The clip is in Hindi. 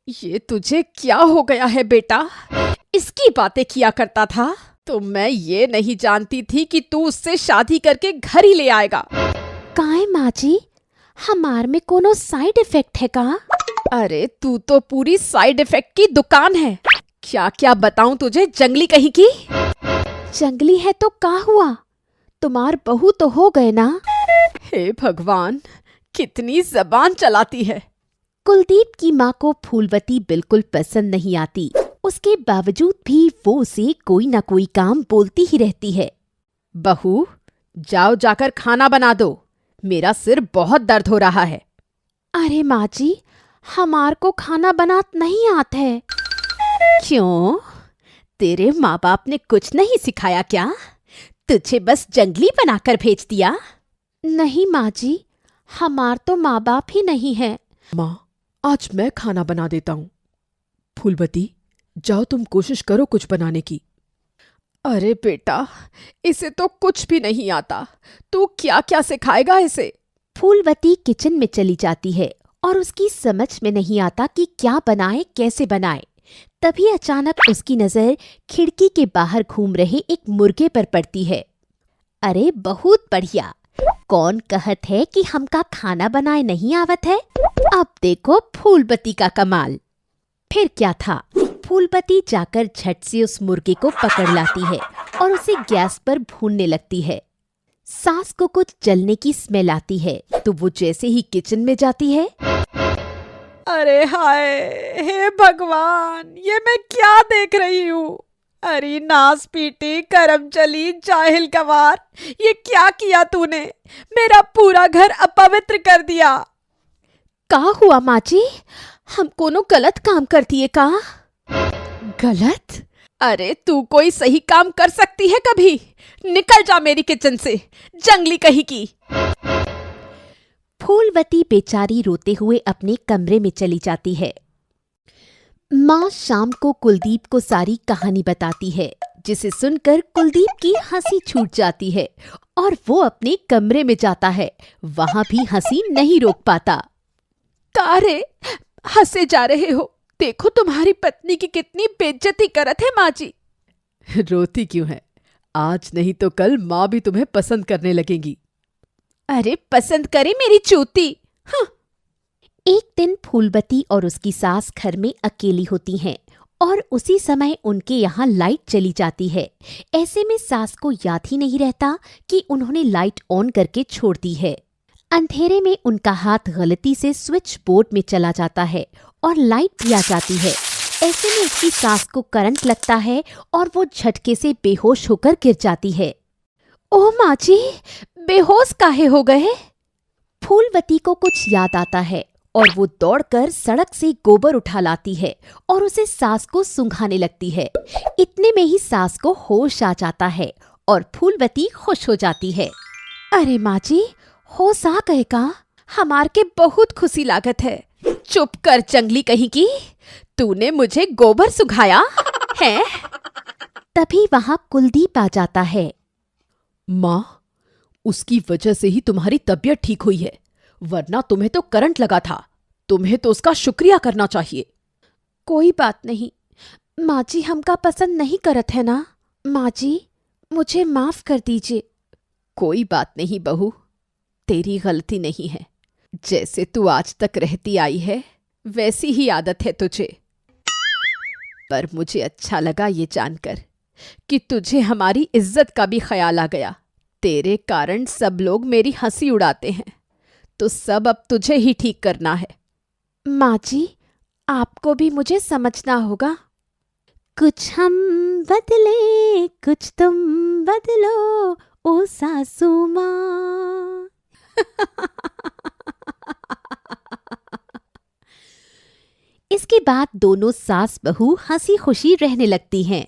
ये तुझे क्या हो गया है बेटा? इसकी बातें किया करता था तो मैं ये नहीं जानती थी कि तू उससे शादी करके घर ही ले आएगा। काहे माँ जी, हमार में कोनो साइड इफेक्ट है का? अरे तू तो पूरी साइड इफेक्ट की दुकान है। क्या क्या बताऊं तुझे, जंगली कहीं की। जंगली है तो का हुआ? तुम्हार बहू तो हो गए ना। हे भगवान, कितनी जबान चलाती है। कुलदीप की माँ को फूलवती बिल्कुल पसंद नहीं आती। उसके बावजूद भी वो उसे कोई ना कोई काम बोलती ही रहती है। बहू, जाओ जाकर खाना बना दो, मेरा सिर बहुत दर्द हो रहा है। अरे माँ जी, हमार को खाना बनात नहीं आता है। क्यों? तेरे माँ बाप ने कुछ नहीं सिखाया क्या? तुझे बस जंगली बनाकर भेज दिया? नहीं माँ जी, हमार तो माँ बाप ही नहीं है। माँ, आज मैं खाना बना देता हूँ। फूलवती, जाओ तुम कोशिश करो कुछ बनाने की। अरे बेटा, इसे तो कुछ भी नहीं आता। तू क्या क्या सिखाएगा इसे? फूलवती किचन में चली जाती है और उसकी समझ में नहीं आता कि क्या बनाए, कैसे बनाए। तभी अचानक उसकी नजर खिड़की के बाहर घूम रहे एक मुर्गे पर पड़ती है। अरे बहुत बढ़िया, कौन कहत है कि हमका खाना बनाए नहीं आवत है? अब देखो फूलवती का कमाल। फिर क्या था, फूलवती जाकर झट से उस मुर्गे को पकड़ लाती है और उसे गैस पर भूनने लगती है। सास को कुछ जलने की स्मेल आती है तो वो जैसे ही किचन में जाती है। अरे हाय, हे भगवान, ये मैं क्या देख रही हूँ? अरे नास पीटी, करम चली, जाहिल गवार, ये क्या किया तूने? मेरा पूरा घर अपवित्र कर दिया। का हुआ माँ जी, हम कोनो गलत काम करती है का? गलत? अरे तू कोई सही काम कर सकती है कभी? निकल जा मेरी किचन से, जंगली कहीं की। फूलवती बेचारी रोते हुए अपने कमरे में चली जाती है। माँ शाम को कुलदीप को सारी कहानी बताती है, जिसे सुनकर कुलदीप की हंसी छूट जाती है और वो अपने कमरे में जाता है। वहां भी हंसी नहीं रोक पाता। कारे हंसे जा रहे हो? देखो तुम्हारी पत्नी की कितनी बेइज्जती करत है माँ जी। रोती क्यों है? आज नहीं तो कल माँ भी तुम्हें पसंद करने लगेगी। अरे पसंद करे मेरी चूती। हाँ। एक दिन फूलवती और उसकी सास घर में अकेली होती हैं और उसी समय उनके यहाँ लाइट चली जाती है। ऐसे में सास को याद ही नहीं रहता कि उन्होंने लाइट ऑन करके छोड़ दी है। अंधेरे में उनका हाथ गलती से स्विच बोर्ड में चला जाता है और लाइट भी आ जाती है। ऐसे में उसकी सास को करंट लगता है और वो झटके से बेहोश होकर गिर जाती है। ओ माँ जी, बेहोश काहे हो गए? फूलवती को कुछ याद आता है और वो दौड़कर सड़क से गोबर उठा लाती है और उसे सास को सुंघाने लगती है। इतने में ही सास को होश आ जाता है और फूलवती खुश हो जाती है। अरे माँ जी, होश आ गए का? हमार के बहुत खुशी लागत है। चुप कर जंगली कहीं की, तूने मुझे गोबर सुघाया है? तभी वहां कुलदीप आ जाता है। माँ, उसकी वजह से ही तुम्हारी तबीयत ठीक हुई है, वरना तुम्हें तो करंट लगा था। तुम्हें तो उसका शुक्रिया करना चाहिए। कोई बात नहीं माँ जी, हमका पसंद नहीं करत है ना। माँ जी, मुझे माफ कर दीजिए। कोई बात नहीं बहू, तेरी गलती नहीं है। जैसे तू आज तक रहती आई है वैसी ही आदत है तुझे। पर मुझे अच्छा लगा ये जानकर कि तुझे हमारी इज्जत का भी ख्याल आ गया। तेरे कारण सब लोग मेरी हंसी उड़ाते हैं, तो सब अब तुझे ही ठीक करना है। माँ जी, आपको भी मुझे समझना होगा। कुछ हम बदले, कुछ तुम बदलो, ओ सासू माँ। इसके बाद दोनों सास बहू हंसी खुशी रहने लगती हैं।